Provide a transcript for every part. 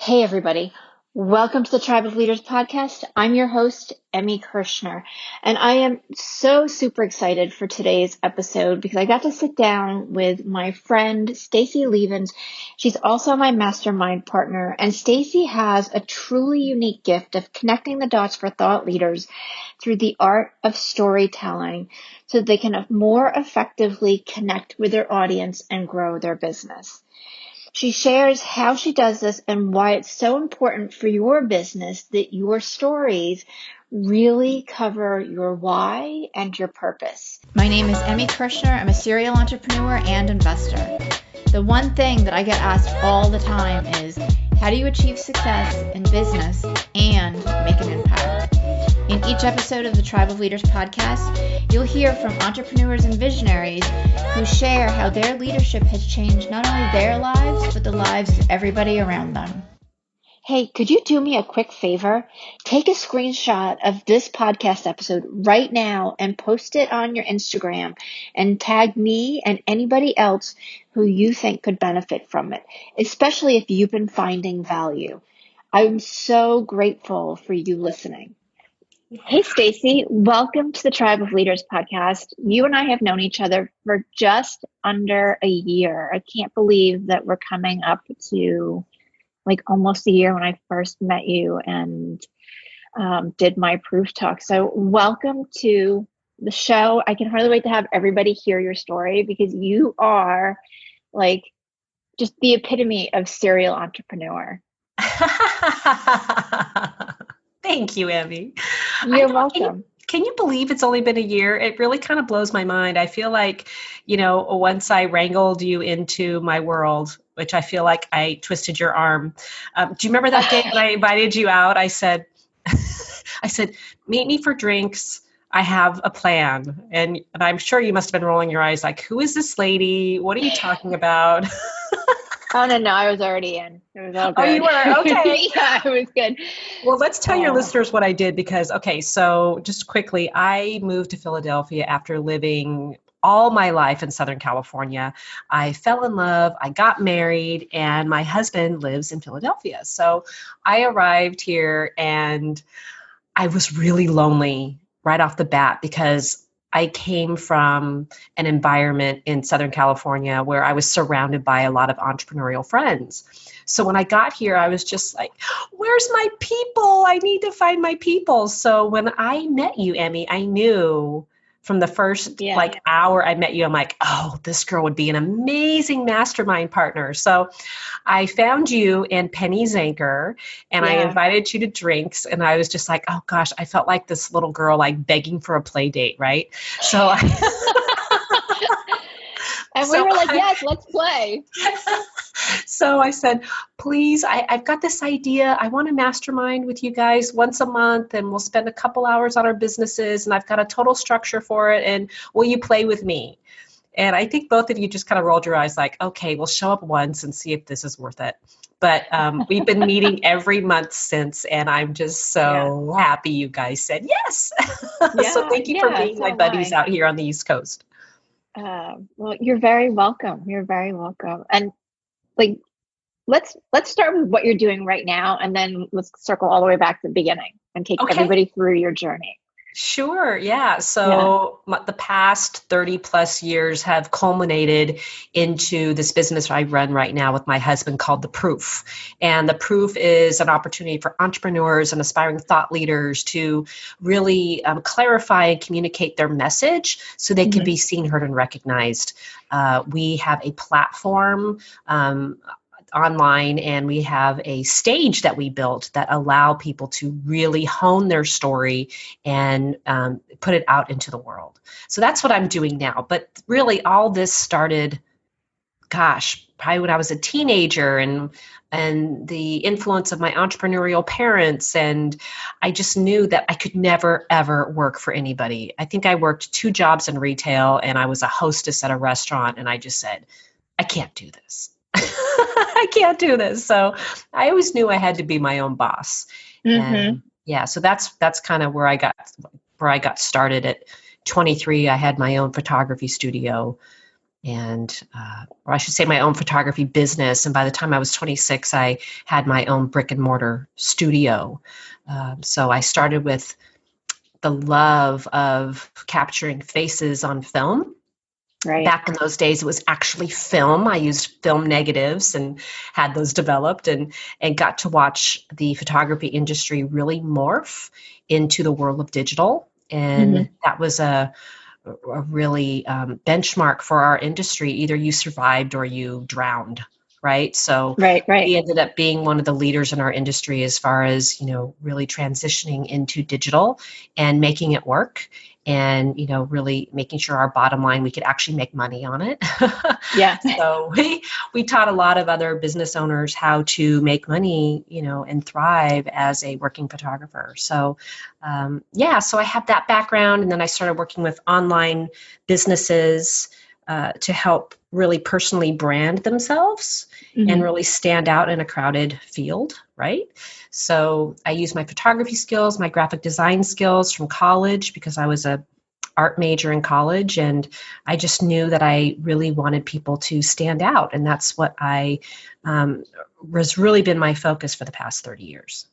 Hey, everybody. Welcome to the Tribe of Leaders podcast. I'm your host, Emmy Kirshner, and I am so super excited for today's episode because I got to sit down with my friend, Stacey Lievens. She's also my mastermind partner, and Stacey has a truly unique gift of connecting the dots for thought leaders through the art of storytelling so they can more effectively connect with their audience and grow their business. She shares how she does this and why it's so important for your business that your stories really cover your why and your purpose. My name is Emmy Kirshner. I'm a serial entrepreneur and investor. The one thing that I get asked all the time is, how do you achieve success in business and make an impact? In each episode of the Tribe of Leaders podcast, you'll hear from entrepreneurs and visionaries who share how their leadership has changed not only their lives, but the lives of everybody around them. Hey, could you do me a quick favor? Take a screenshot of this podcast episode right now and post it on your Instagram and tag me and anybody else who you think could benefit from it, especially if you've been finding value. I'm so grateful for you listening. Hey, Stacey, welcome to the Tribe of Leaders podcast. You and I have known each other for just under a year. I can't believe that we're coming up to like almost a year when I first met you and did my proof talk. So welcome to the show. I can hardly wait to have everybody hear your story because you are like just the epitome of serial entrepreneur. Thank you, Emmy. You're welcome. Can you believe it's only been a year? It really kind of blows my mind. I feel like, once I wrangled you into my world, which I feel like I twisted your arm. Do you remember that day when I invited you out? I said, meet me for drinks. I have a plan. And I'm sure you must have been rolling your eyes like, who is this lady? What are you talking about? Oh, no, I was already in. It was all good. Oh, you were? Okay. Yeah, it was good. Well, let's tell your listeners what I did because, so just quickly, I moved to Philadelphia after living all my life in Southern California. I fell in love, I got married, and my husband lives in Philadelphia. So I arrived here and I was really lonely right off the bat because I came from an environment in Southern California where I was surrounded by a lot of entrepreneurial friends. So when I got here, I was just like, where's my people? I need to find my people. So when I met you, Emmy, I knew from the first hour I met you, I'm like, oh, this girl would be an amazing mastermind partner. So I found you and Penny Zanker and I invited you to drinks. And I was just like, oh gosh, I felt like this little girl, like begging for a play date. Right. So and we were like, yes, let's play. So I said, please, I've got this idea. I want to mastermind with you guys once a month and we'll spend a couple hours on our businesses and I've got a total structure for it. And will you play with me? And I think both of you just kind of rolled your eyes like, okay, we'll show up once and see if this is worth it. But we've been meeting every month since, and I'm just so happy you guys said yes. So thank you for being my buddies out here on the East Coast. Well, you're very welcome. You're very welcome. And like, let's start with what you're doing right now, and then let's circle all the way back to the beginning and take everybody through your journey. Sure. Yeah. So the past 30 plus years have culminated into this business I run right now with my husband called The Proof. And The Proof is an opportunity for entrepreneurs and aspiring thought leaders to really clarify and communicate their message so they can be seen, heard, and recognized. We have a platform online, and we have a stage that we built that allow people to really hone their story and put it out into the world. So that's what I'm doing now. But really all this started, probably when I was a teenager and the influence of my entrepreneurial parents. And I just knew that I could never, ever work for anybody. I think I worked 2 jobs in retail and I was a hostess at a restaurant. And I just said, I can't do this. I can't do this. So I always knew I had to be my own boss. And so that's kind of where I got started at 23. I had my own photography studio. and or I should say my own photography business. And by the time I was 26, I had my own brick and mortar studio. So I started with the love of capturing faces on film. Right. Back in those days, it was actually film. I used film negatives and had those developed, and got to watch the photography industry really morph into the world of digital. And that was a really benchmark for our industry. Either you survived or you drowned, right? So Right. we ended up being one of the leaders in our industry as far as, really transitioning into digital and making it work, and, really making sure our bottom line, we could actually make money on it. Yeah. So we taught a lot of other business owners how to make money, and thrive as a working photographer. So, so I have that background. And then I started working with online businesses to help really personally brand themselves and really stand out in a crowded field, right? So I use my photography skills, my graphic design skills from college, because I was a art major in college, and I just knew that I really wanted people to stand out. And that's what I was really been my focus for the past 30 years.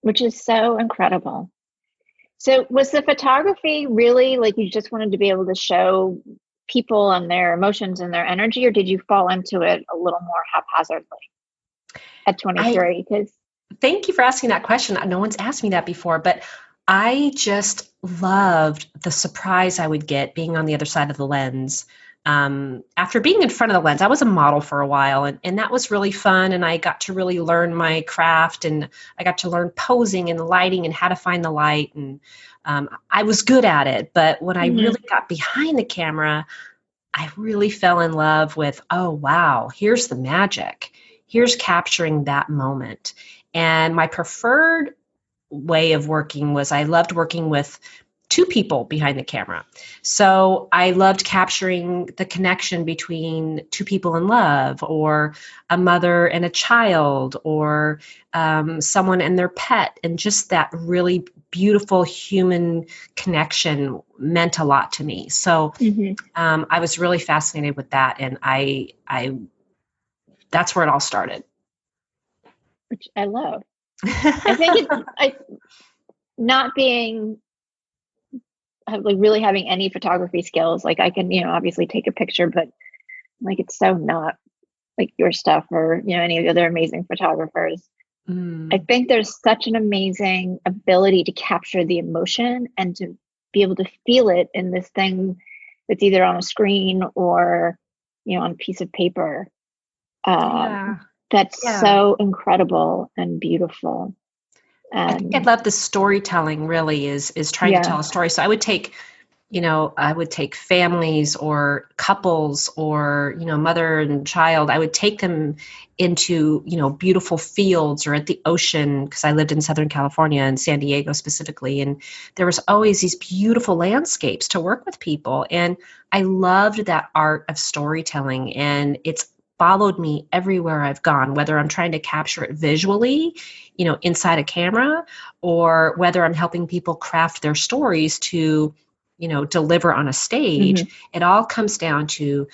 Which is so incredible. So was the photography really like you just wanted to be able to show people and their emotions and their energy, or did you fall into it a little more haphazardly at 23? Thank you for asking that question. No one's asked me that before, but I just loved the surprise I would get being on the other side of the lens. After being in front of the lens, I was a model for a while, and that was really fun. And I got to really learn my craft, and I got to learn posing and lighting and how to find the light. And I was good at it. But when I really got behind the camera, I really fell in love with, oh, wow, here's the magic. Here's capturing that moment. And my preferred way of working was I loved working with two people behind the camera. So I loved capturing the connection between two people in love, or a mother and a child, or someone and their pet. And just that really beautiful human connection meant a lot to me. So I was really fascinated with that. And I that's where it all started. Which I love. I think not being like really having any photography skills, like I can, obviously take a picture, but like it's so not like your stuff or, any of the other amazing photographers. I think there's such an amazing ability to capture the emotion and to be able to feel it in this thing that's either on a screen or, on a piece of paper. That's so incredible and beautiful. I think I love the storytelling really is trying to tell a story. So I would take, families or couples or, mother and child. I would take them into, beautiful fields or at the ocean, because I lived in Southern California and San Diego specifically. And there was always these beautiful landscapes to work with people. And I loved that art of storytelling. And it's followed me everywhere I've gone, whether I'm trying to capture it visually, inside a camera, or whether I'm helping people craft their stories to, deliver on a stage. It all comes down to,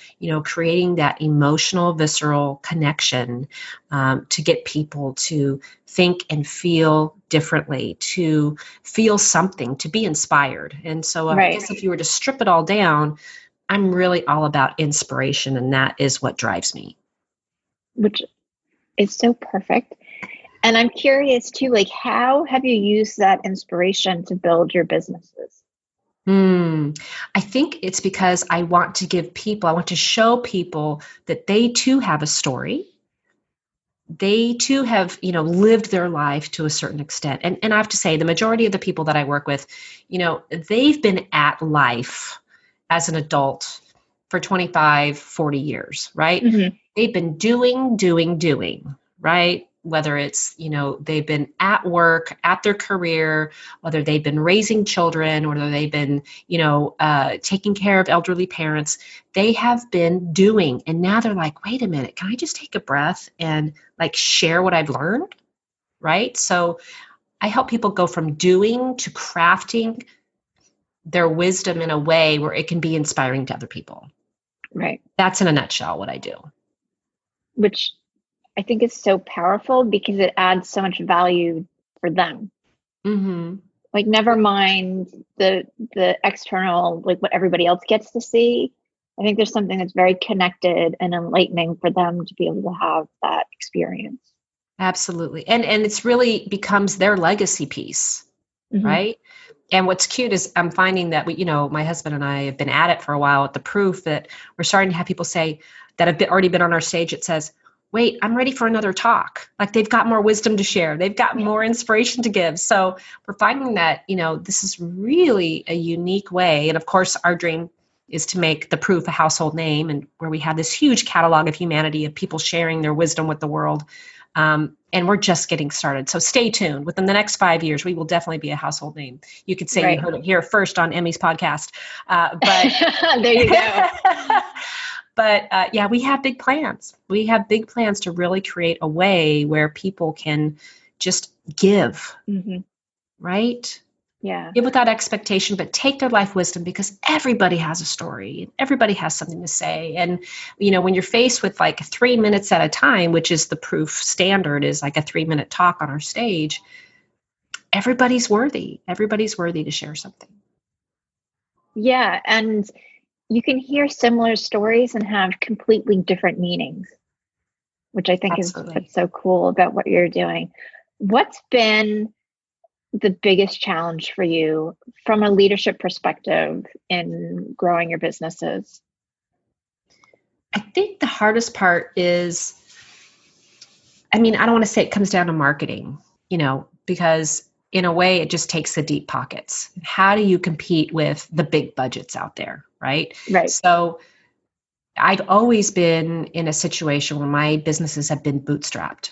creating that emotional, visceral connection to get people to think and feel differently, to feel something, to be inspired. And so I guess if you were to strip it all down, I'm really all about inspiration, and that is what drives me. Which is so perfect. And I'm curious too, like, how have you used that inspiration to build your businesses? I think it's because I want to show people that they too have a story. They too have, lived their life to a certain extent. And I have to say, the majority of the people that I work with, they've been at life as an adult for 25, 40 years, right? They've been doing, right? Whether it's, they've been at work, at their career, whether they've been raising children, or whether they've been, taking care of elderly parents, they have been doing. And now they're like, wait a minute, can I just take a breath and like share what I've learned? Right? So I help people go from doing to crafting their wisdom in a way where it can be inspiring to other people. Right. That's in a nutshell what I do. Which I think is so powerful because it adds so much value for them. Mm-hmm. Like, never mind the external, like what everybody else gets to see. I think there's something that's very connected and enlightening for them to be able to have that experience. Absolutely. And it's really becomes their legacy piece, Mm-hmm. right? And what's cute is I'm finding that my husband and I have been at it for a while at the proof, that we're starting to have people say that have already been on our stage. It says, wait, I'm ready for another talk. Like, they've got more wisdom to share. They've got more inspiration to give. So we're finding that, this is really a unique way. And of course, our dream is to make the proof a household name, and where we have this huge catalog of humanity of people sharing their wisdom with the world. And we're just getting started. So stay tuned. Within the next 5 years, we will definitely be a household name. You could say Right. You heard it here first on Emmy's podcast. But there you go. But yeah, we have big plans. We have big plans to really create a way where people can just give, Mm-hmm. right? Yeah. Give without expectation, but take their life wisdom, because everybody has a story. Everybody has something to say. And, when you're faced with like 3 minutes at a time, which is the proof standard, is like a 3-minute talk on our stage, everybody's worthy. Everybody's worthy to share something. Yeah. And you can hear similar stories and have completely different meanings, which I think is what's so cool about what you're doing. What's been the biggest challenge for you from a leadership perspective in growing your businesses? I think the hardest part is, I don't want to say it comes down to marketing, because in a way it just takes the deep pockets. How do you compete with the big budgets out there, right? Right. So I've always been in a situation where my businesses have been bootstrapped,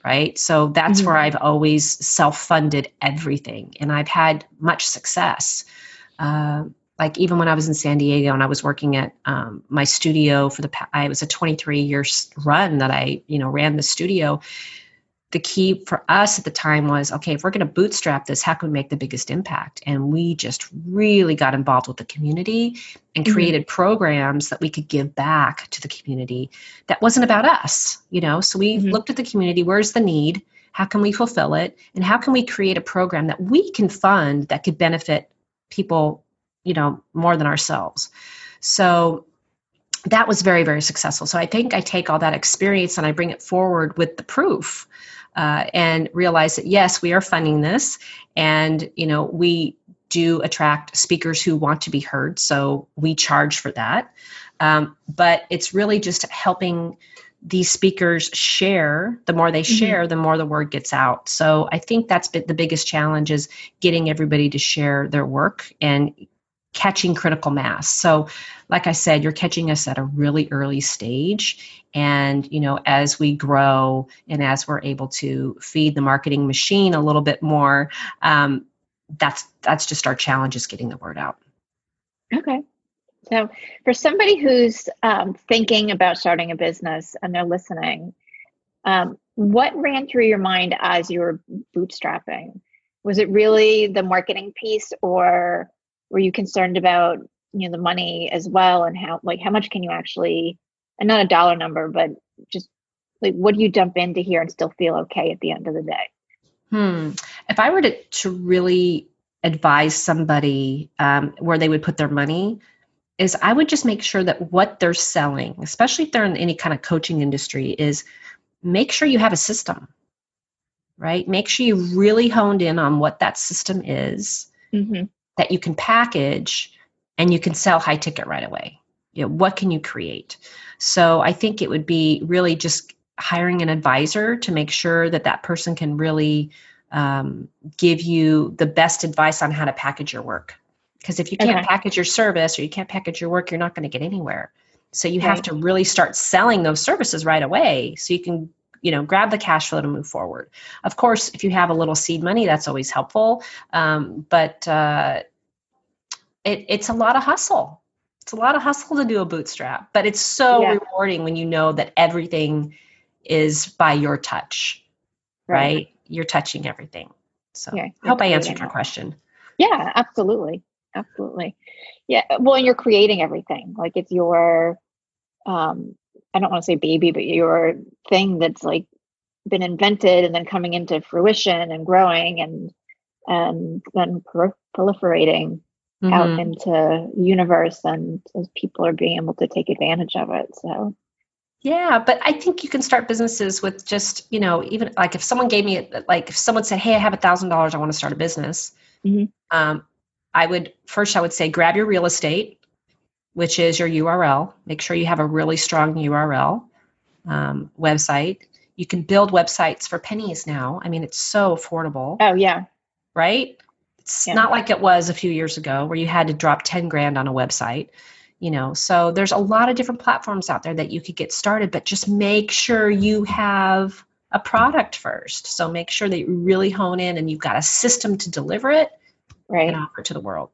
right? So that's where I've always self-funded everything, and I've had much success. Like, even when I was in San Diego and I was working at my studio I was a 23-year run that I, ran the studio. The key for us at the time was, okay, if we're going to bootstrap this, how can we make the biggest impact? And we just really got involved with the community and created programs that we could give back to the community that wasn't about us, So we looked at the community. Where's the need? How can we fulfill it? And how can we create a program that we can fund that could benefit people, more than ourselves? So that was very, very successful. So I think I take all that experience and I bring it forward with the proof, and realize that, yes, we are funding this, and, we do attract speakers who want to be heard. So we charge for that. But it's really just helping these speakers share. The more they share, the more the word gets out. So I think that's been the biggest challenge, is getting everybody to share their work and catching critical mass. So like I said, you're catching us at a really early stage. And, as we grow and as we're able to feed the marketing machine a little bit more, that's just our challenge, is getting the word out. Okay. So for somebody who's thinking about starting a business and they're listening, what ran through your mind as you were bootstrapping? Was it really the marketing piece, or were you concerned about, the money as well, and how much can you actually, and not a dollar number, but just like, what do you dump into here and still feel okay at the end of the day? If I were to really advise somebody where they would put their money, is I would just make sure that what they're selling, especially if they're in any kind of coaching industry, is make sure you have a system, right? Make sure you really honed in on what that system is, that you can package and you can sell high ticket right away. What can you create? So I think it would be really just hiring an advisor to make sure that that person can really give you the best advice on how to package your work. Because if you can't package your service, or you can't package your work, you're not going to get anywhere. So you have to really start selling those services right away, so you can, grab the cash flow to move forward. Of course, if you have a little seed money, that's always helpful. But it's a lot of hustle. It's a lot of hustle to do a bootstrap, but it's so rewarding when you know that everything is by your touch, right? You're touching everything. So I hope I answered your question. Yeah, absolutely. Absolutely. Yeah. Well, and you're creating everything. Like it's your, I don't want to say baby, but your thing that's like been invented and then coming into fruition and growing and then proliferating out Mm-hmm. into universe, and as people are being able to take advantage of it. So Yeah, but I think you can start businesses with just, even like if someone gave me, like if someone said, "Hey, I have $1,000, I want to start a business." mhm. Um, I would say grab your real estate, which is your URL. Make sure you have a really strong URL website. You can build websites for pennies now. I mean, it's so affordable, Oh yeah, right? It's yeah, not like it was a few years ago where you had to drop 10 grand on a website, So there's a lot of different platforms out there that you could get started, but just make sure you have a product first. So make sure that you really hone in and you've got a system to deliver it and right, offer it to the world.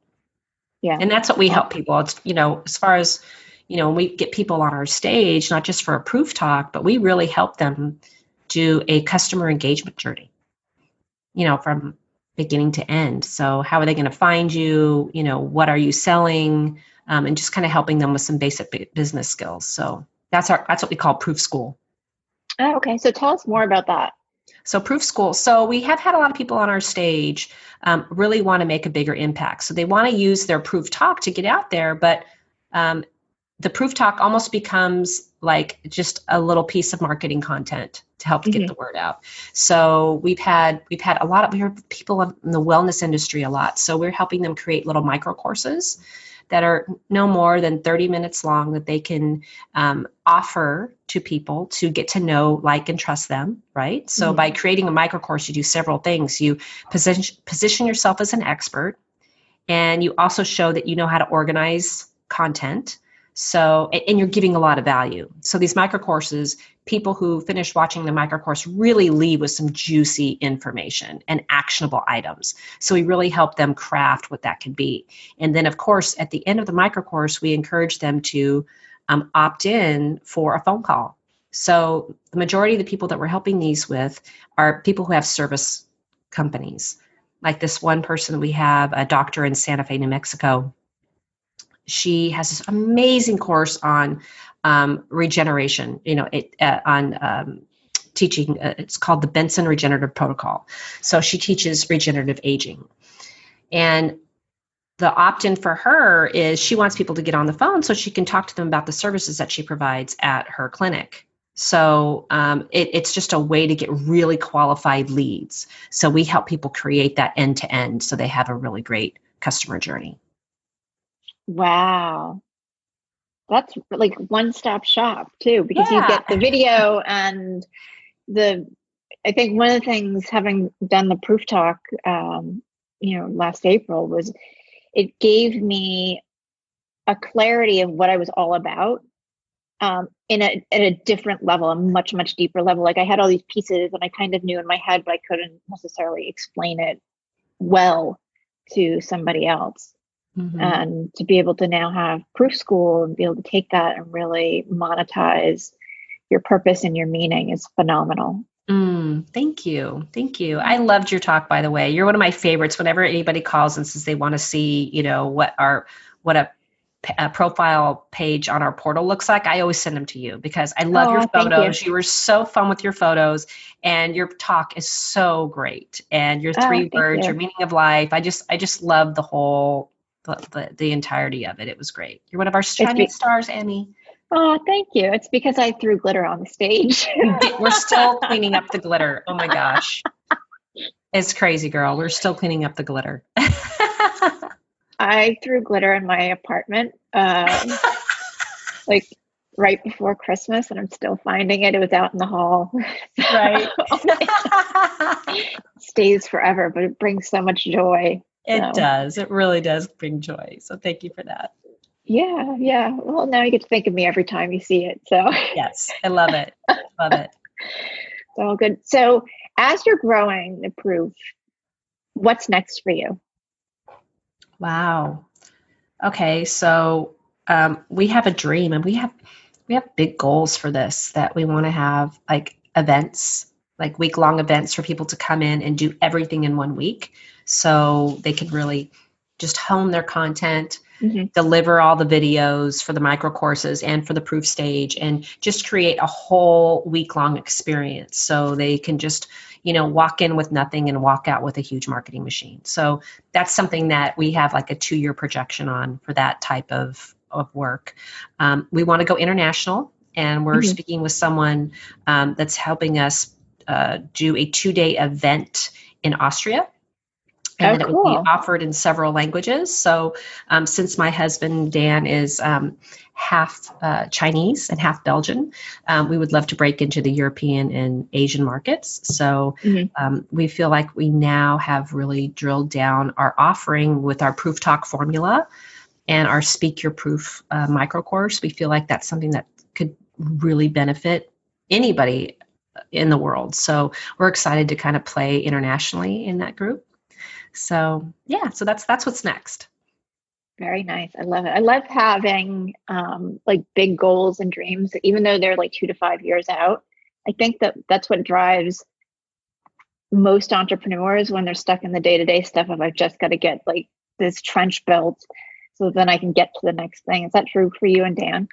yeah. And that's what we Well, help people. It's, as far as, when we get people on our stage, not just for a proof talk, but we really help them do a customer engagement journey, from beginning to end. So how are they going to find you? What are you selling? And just kind of helping them with some basic business skills. So that's what we call proof school. oh, okay. So tell us more about that. So proof school. So we have had a lot of people on our stage really want to make a bigger impact. So they want to use their proof talk to get out there, but um, the proof talk almost becomes like just a little piece of marketing content to help get the Hmm. word out. So we heard people in the wellness industry a lot. So we're helping them create little micro courses that are no more than 30 minutes long that they can offer to people to get to know, like, and trust them, right? So by Hmm. creating a micro course, you do several things. You position yourself as an expert, and you also show that you know how to organize content. So, and you're giving a lot of value. So these micro courses, people who finish watching the micro course really leave with some juicy information and actionable items. So we really help them craft what that can be. And then, of course, at the end of the micro course, we encourage them to opt in for a phone call. So the majority of the people that we're helping these with are people who have service companies. Like this one person, we have a doctor in Santa Fe, New Mexico. She has this amazing course on regeneration, on teaching. It's called the Benson Regenerative Protocol. So she teaches regenerative aging. And the opt-in for her is she wants people to get on the phone so she can talk to them about the services that she provides at her clinic. So it's just a way to get really qualified leads. So we help people create that end to end so they have a really great customer journey. Wow. That's like one-stop shop too, because you Yeah. get the video and the, I think one of the things, having done the proof talk, last April, was it gave me a clarity of what I was all about, at a different level, a much, much deeper level. Like I had all these pieces and I kind of knew in my head, but I couldn't necessarily explain it well to somebody else. Mm-hmm. And to be able to now have proof school and be able to take that and really monetize your purpose and your meaning is phenomenal. Thank you. Thank you. I loved your talk, by the way. You're one of my favorites. Whenever anybody calls and says they want to see, what a profile page on our portal looks like, I always send them to you because I love your Oh, thank you. photos. You were so fun with your photos, and your talk is so great. And your Oh, three thank words, your you. meaning of life. I just love the entirety of it. It was great. You're one of our It's shining be stars, Emmy. Oh, thank you. It's because I threw glitter on the stage. You did. We're still cleaning up the glitter. Oh my gosh. It's crazy, girl. We're still cleaning up the glitter. I threw glitter in my apartment, like right before Christmas, and I'm still finding it. It was out in the hall. Right. It stays forever, but it brings so much joy. It So does. It really does bring joy. So thank you for that. yeah, yeah. Well, now you get to think of me every time you see it. So Yes, I love it. Love it. it's all good. So as you're growing the proof, what's next for you? Wow. Okay, so we have a dream, and we have big goals for this, that we want to have like events, like week-long events for people to come in and do everything in one week, so they can really just hone their content, Mm-hmm. deliver all the videos for the micro courses and for the proof stage, and just create a whole week-long experience so they can just, walk in with nothing and walk out with a huge marketing machine. So that's something that we have like a 2-year projection on for that type of work. We want to go international, and we're speaking with someone that's helping us do a 2-day event in Austria. And then it would be offered in several languages. So since my husband, Dan, is half Chinese and half Belgian, we would love to break into the European and Asian markets. So we feel like we now have really drilled down our offering with our Proof Talk formula and our Speak Your Proof micro course. We feel like that's something that could really benefit anybody in the world. So we're excited to kind of play internationally in that group. So so that's what's next. Very nice. I love it. I love having like big goals and dreams, even though they're like 2 to 5 years out. I think that's what drives most entrepreneurs when they're stuck in the day-to-day stuff of I've just got to get like this trench built so then I can get to the next thing. Is that true for you and Dan?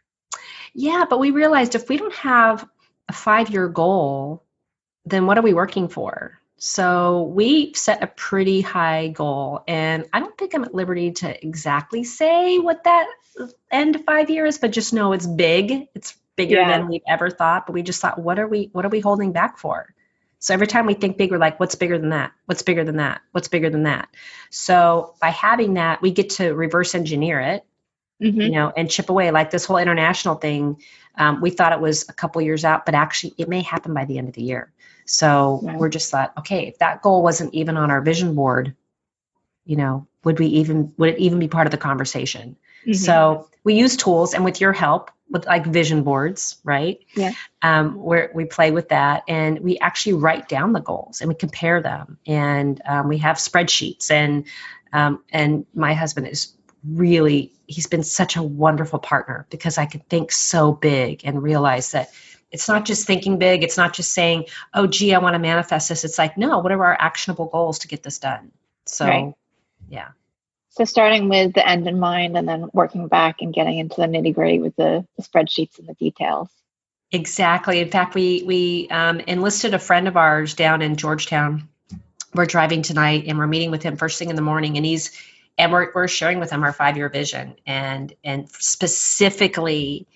Yeah, but we realized if we don't have a 5-year goal, then what are we working for? So we set a pretty high goal, and I don't think I'm at liberty to exactly say what that end 5 years, but just know it's big. It's bigger than we've ever thought. But we just thought, what are we holding back for? So every time we think big, we're like, what's bigger than that? What's bigger than that? What's bigger than that? So by having that, we get to reverse engineer it, and chip away. Like this whole international thing, we thought it was a couple years out, but actually it may happen by the end of the year. So we're just thought, okay, if that goal wasn't even on our vision board, would it even be part of the conversation? So we use tools, and with your help, with like vision boards, right? Yeah. Where we play with that, and we actually write down the goals and we compare them, and we have spreadsheets, and my husband is he's been such a wonderful partner because I could think so big and realize that it's not just thinking big. It's not just saying, oh, gee, I want to manifest this. It's like, no, what are our actionable goals to get this done? So, So starting with the end in mind and then working back and getting into the nitty gritty with the spreadsheets and the details. Exactly. In fact, we enlisted a friend of ours down in Georgetown. We're driving tonight, and we're meeting with him first thing in the morning, and we're sharing with him our 5-year vision, and specifically,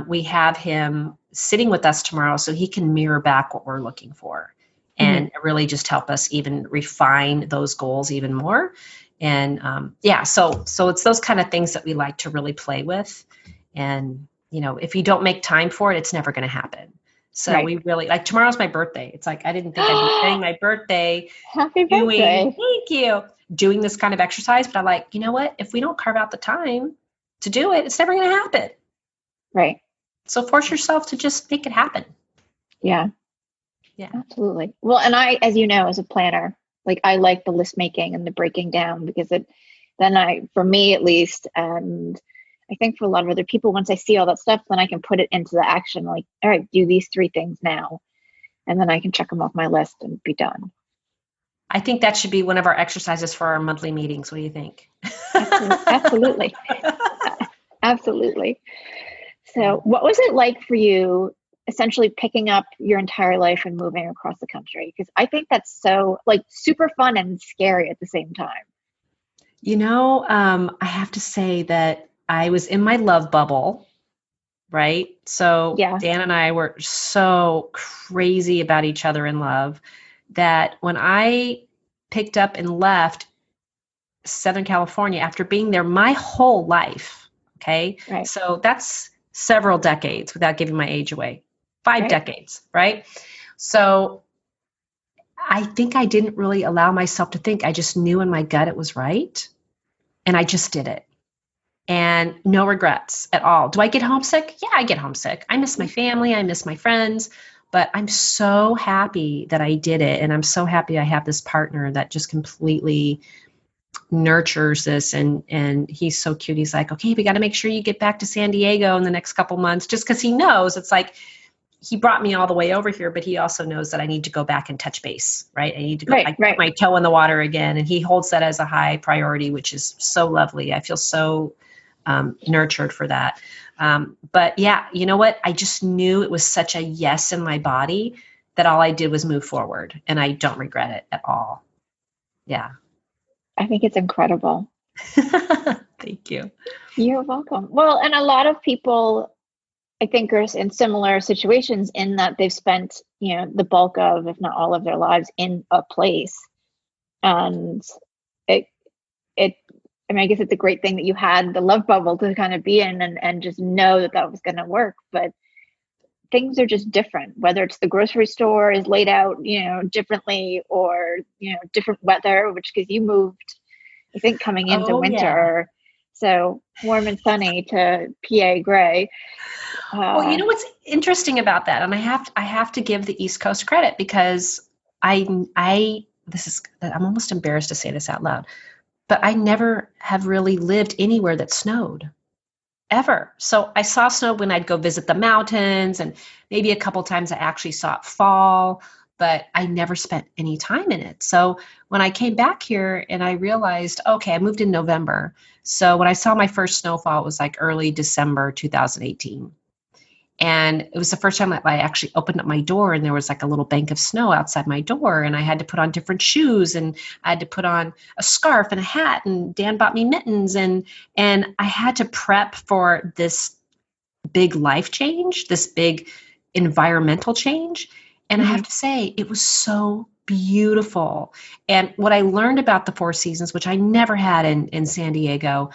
we have him sitting with us tomorrow so he can mirror back what we're looking for and really just help us even refine those goals even more. And so it's those kind of things that we like to really play with. And, if you don't make time for it, it's never going to happen. So we really, like, tomorrow's my birthday. It's like, I didn't think I'd be spending my birthday Happy birthday. Thank you. Doing this kind of exercise. But I'm like, you know what? If we don't carve out the time to do it, it's never going to happen. Right. So force yourself to just make it happen. Yeah. Yeah, absolutely. Well, and I, as you know, as a planner, like I like the list making and the breaking down because for me at least, and I think for a lot of other people, once I see all that stuff, then I can put it into the action. Like, all right, do these 3 things now. And then I can check them off my list and be done. I think that should be one of our exercises for our monthly meetings. What do you think? Absolutely. Absolutely. So what was it like for you essentially picking up your entire life and moving across the country? Because I think that's so like super fun and scary at the same time. I have to say that I was in my love bubble, right? So Dan and I were so crazy about each other in love that when I picked up and left Southern California after being there my whole life, okay? Right. So that's several decades without giving my age away. 5 decades, right? So I think I didn't really allow myself to think. I just knew in my gut it was right. And I just did it. And no regrets at all. Do I get homesick? Yeah, I get homesick. I miss my family. I miss my friends. But I'm so happy that I did it. And I'm so happy I have this partner that just completely nurtures this. And he's so cute. He's like, okay, we got to make sure you get back to San Diego in the next couple months, just because he knows it's like, he brought me all the way over here, but he also knows that I need to go back and touch base, right? I need to go, Right, I put right. my toe in the water again, and he holds that as a high priority, which is so lovely. I feel so nurtured for that. But yeah, you know what? I just knew it was such a yes in my body that all I did was move forward, and I don't regret it at all. Yeah. I think it's incredible. Thank you. You're welcome. Well, and a lot of people, I think, are in similar situations in that they've spent, the bulk of, if not all of their lives in a place. And it, it, I mean, I guess it's a great thing that you had the love bubble to kind of be in and just know that that was going to work. But things are just different, whether it's the grocery store is laid out, differently, or, different weather, which, because you moved, I think, coming into Oh, yeah. winter. So warm and sunny to PA gray. Well, you know what's interesting about that, and I have to give the East Coast credit, because I'm almost embarrassed to say this out loud, but I never have really lived anywhere that snowed ever. So I saw snow when I'd go visit the mountains, and maybe a couple times I actually saw it fall, but I never spent any time in it. So when I came back here and I realized, okay, I moved in November. So when I saw my first snowfall, it was like early December 2018. And it was the first time that I actually opened up my door, and there was like a little bank of snow outside my door, and I had to put on different shoes, and I had to put on a scarf and a hat, and Dan bought me mittens, and I had to prep for this big life change, this big environmental change. And I have to say, it was so beautiful. And what I learned about the Four Seasons, which I never had in San Diego,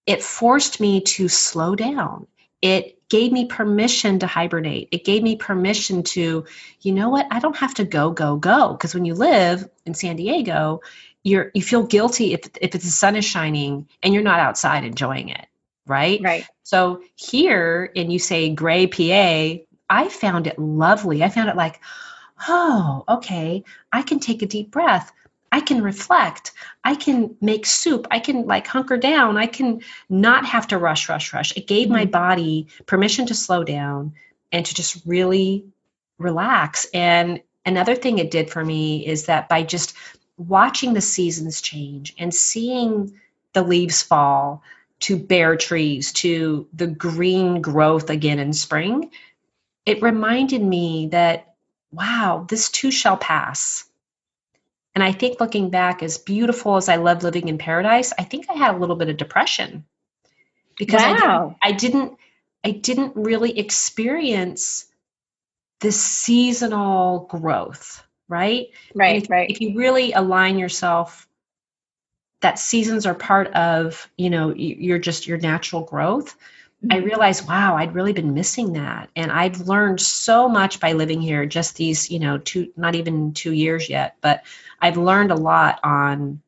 it forced me to slow down. It gave me permission to hibernate. It gave me permission to, you know what, I don't have to go. Because when you live in San Diego, you feel guilty if the sun is shining and you're not outside enjoying it, right? Right. So here, and you say gray PA, I found it lovely. I found it like, oh, okay, I can take a deep breath. I can reflect. I can make soup. I can like hunker down. I can not have to rush. It gave my body permission to slow down and to just really relax. And another thing it did for me is that by just watching the seasons change and seeing the leaves fall to bare trees, to the green growth again in spring, it reminded me that, wow, this too shall pass. And I think looking back, as beautiful as I love living in paradise, I think I had a little bit of depression, because I didn't really experience this seasonal growth, right? Right, right. If you really align yourself that seasons are part of, your natural growth, I realized, wow, I'd really been missing that. And I've learned so much by living here, just these, not even 2 years yet, but I've learned a lot on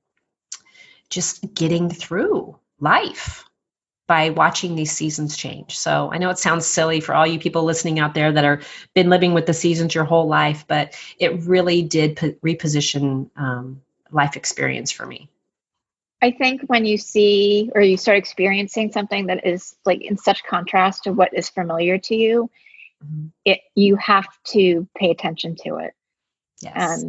just getting through life by watching these seasons change. So I know it sounds silly for all you people listening out there that are been living with the seasons your whole life, but it really did reposition life experience for me. I think when you see or you start experiencing something that is like in such contrast to what is familiar to you, you have to pay attention to it. Yes.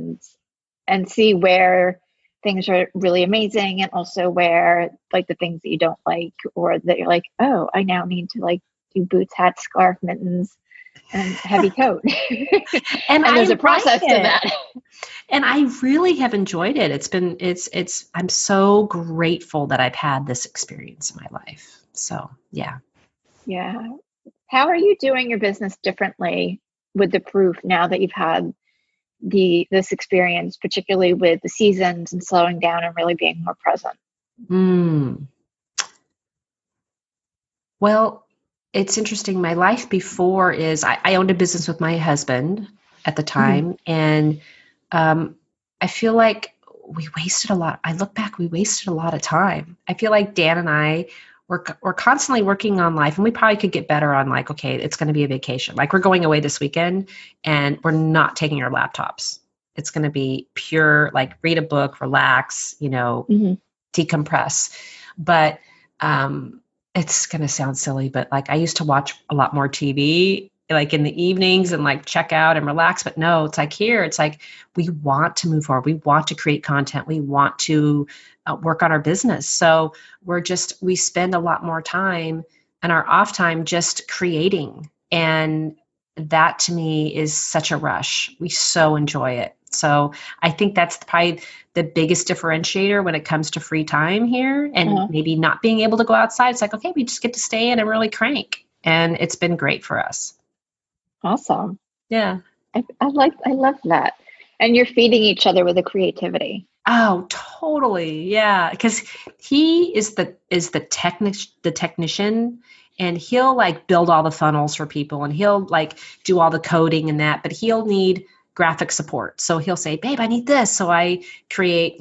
And see where things are really amazing, and also where like the things that you don't like, or that you're like, oh, I now need to like do boots, hats, scarf, mittens, and heavy coat. and there's a process to that. And I really have enjoyed it. I'm so grateful that I've had this experience in my life. So, yeah. Yeah. How are you doing your business differently with the proof now that you've had this experience, particularly with the seasons and slowing down and really being more present? Well, it's interesting. My life before is I owned a business with my husband at the time. And I feel like we wasted a lot. I look back, we wasted a lot of time. I feel like Dan and I we're constantly working on life, and we probably could get better on like, okay, it's going to be a vacation. Like we're going away this weekend and we're not taking our laptops. It's going to be pure, like read a book, relax, decompress. But it's going to sound silly, but like I used to watch a lot more TV like in the evenings and like check out and relax. But no, it's like here, it's like we want to move forward. We want to create content. We want to work on our business. So we spend a lot more time and our off time just creating. And that to me is such a rush. We so enjoy it. So I think that's probably the biggest differentiator when it comes to free time here and maybe not being able to go outside. It's like, okay, we just get to stay in and really crank. And it's been great for us. Awesome. Yeah. I love that. And you're feeding each other with the creativity. Oh, totally. Yeah. Because he is the technician, and he'll like build all the funnels for people, and he'll like do all the coding and that, but he'll need graphic support. So he'll say, babe, I need this. So I create,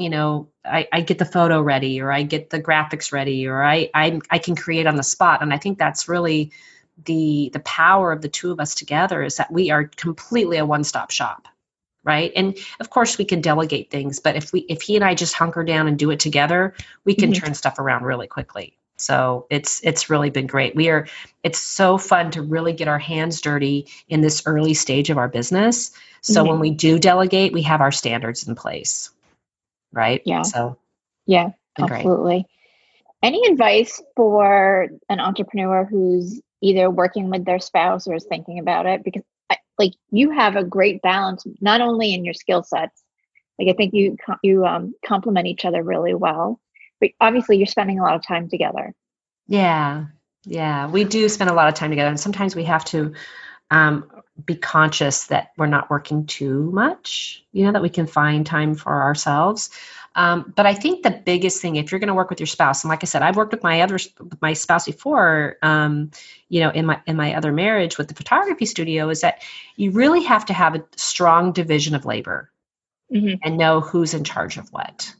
I get the photo ready, or I get the graphics ready, or I can create on the spot. And I think that's really the power of the two of us together, is that we are completely a one-stop shop. Right. And of course we can delegate things, but if he and I just hunker down and do it together, we can turn stuff around really quickly. So it's really been great. It's so fun to really get our hands dirty in this early stage of our business. So when we do delegate, we have our standards in place. Right. Yeah. So yeah, absolutely. Great. Any advice for an entrepreneur who's either working with their spouse or is thinking about it? Because like you have a great balance, not only in your skill sets, like I think you complement each other really well, but obviously you're spending a lot of time together. Yeah. Yeah. We do spend a lot of time together, and sometimes we have to be conscious that we're not working too much, that we can find time for ourselves. But I think the biggest thing, if you're going to work with your spouse, and like I said, I've worked with my spouse before, in my other marriage with the photography studio, is that you really have to have a strong division of labor and know who's in charge of what,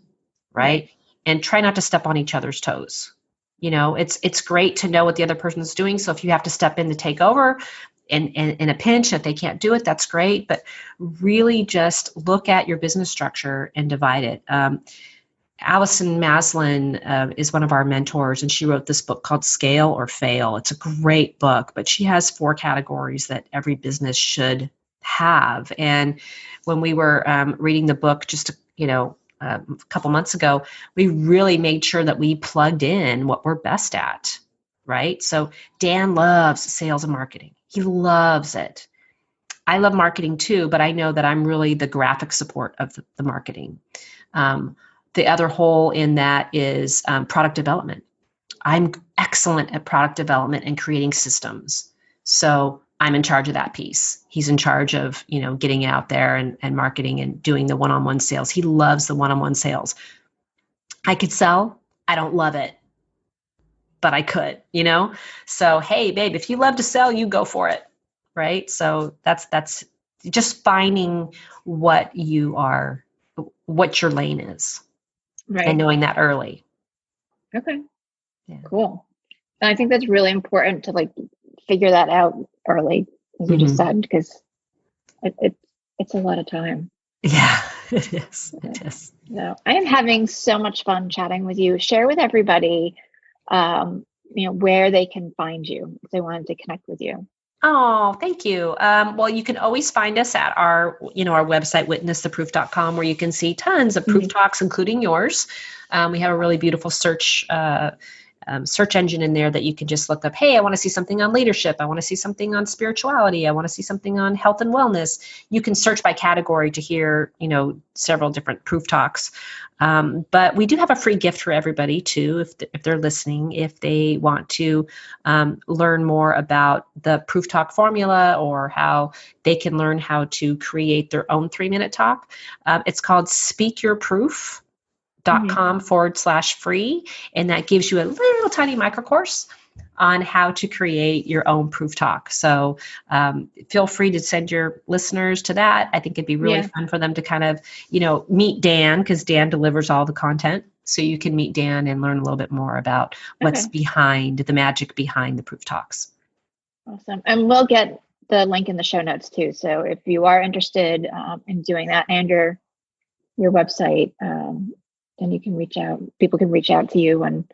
right? And try not to step on each other's toes. It's great to know what the other person is doing. So if you have to step in to take over in a pinch, if they can't do it, that's great. But really just look at your business structure and divide it. Allison Maslin is one of our mentors, and she wrote this book called Scale or Fail. It's a great book, but she has 4 categories that every business should have. And when we were reading the book just a couple months ago, we really made sure that we plugged in what we're best at, right? So Dan loves sales and marketing. He loves it. I love marketing too, but I know that I'm really the graphic support of the marketing. The other hole in that is product development. I'm excellent at product development and creating systems. So I'm in charge of that piece. He's in charge of, getting out there and marketing and doing the one-on-one sales. He loves the one-on-one sales. I could sell. I don't love it, but I could, So, hey, babe, if you love to sell, you go for it. Right. So that's just finding what your lane is. Right. And knowing that early. Okay. Yeah. Cool. And I think that's really important to like figure that out early, as you just said, because it's a lot of time. Yeah, it is. It is. So I am having so much fun chatting with you. Share with everybody, where they can find you if they wanted to connect with you. Oh, thank you. Well, you can always find us at our website, witnesstheproof.com, where you can see tons of proof talks, including yours. We have a really beautiful search engine in there that you can just look up. Hey, I want to see something on leadership. I want to see something on spirituality. I want to see something on health and wellness. You can search by category to hear, several different proof talks. But we do have a free gift for everybody too, if they're listening, if they want to learn more about the proof talk formula, or how they can learn how to create their own 3-minute talk. It's called speakyourproof.com/free. And that gives you a little tiny micro course on how to create your own proof talk. So feel free to send your listeners to that. I think it'd be really fun for them to kind of, meet Dan, because Dan delivers all the content. So you can meet Dan and learn a little bit more about what's behind the magic behind the proof talks. Awesome. And we'll get the link in the show notes too. So if you are interested in doing that, and your website, then you can reach out. People can reach out to you and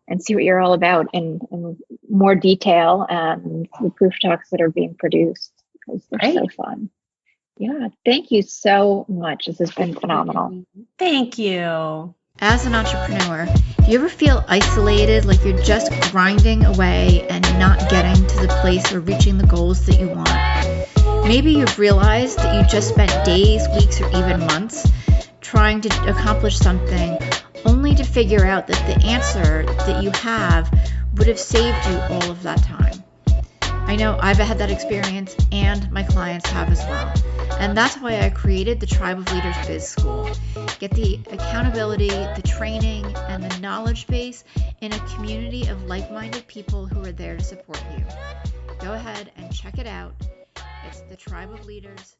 and see what you're all about in more detail, the proof talks that are being produced, because they're so fun. Yeah, thank you so much. This has been phenomenal. Thank you. As an entrepreneur, do you ever feel isolated, like you're just grinding away and not getting to the place or reaching the goals that you want? Maybe you've realized that you just spent days, weeks, or even months trying to accomplish something, only to figure out that the answer that you have would have saved you all of that time. I know I've had that experience, and my clients have as well. And that's why I created the Tribe of Leaders Biz School. Get the accountability, the training, and the knowledge base in a community of like-minded people who are there to support you. Go ahead and check it out. It's the Tribe of Leaders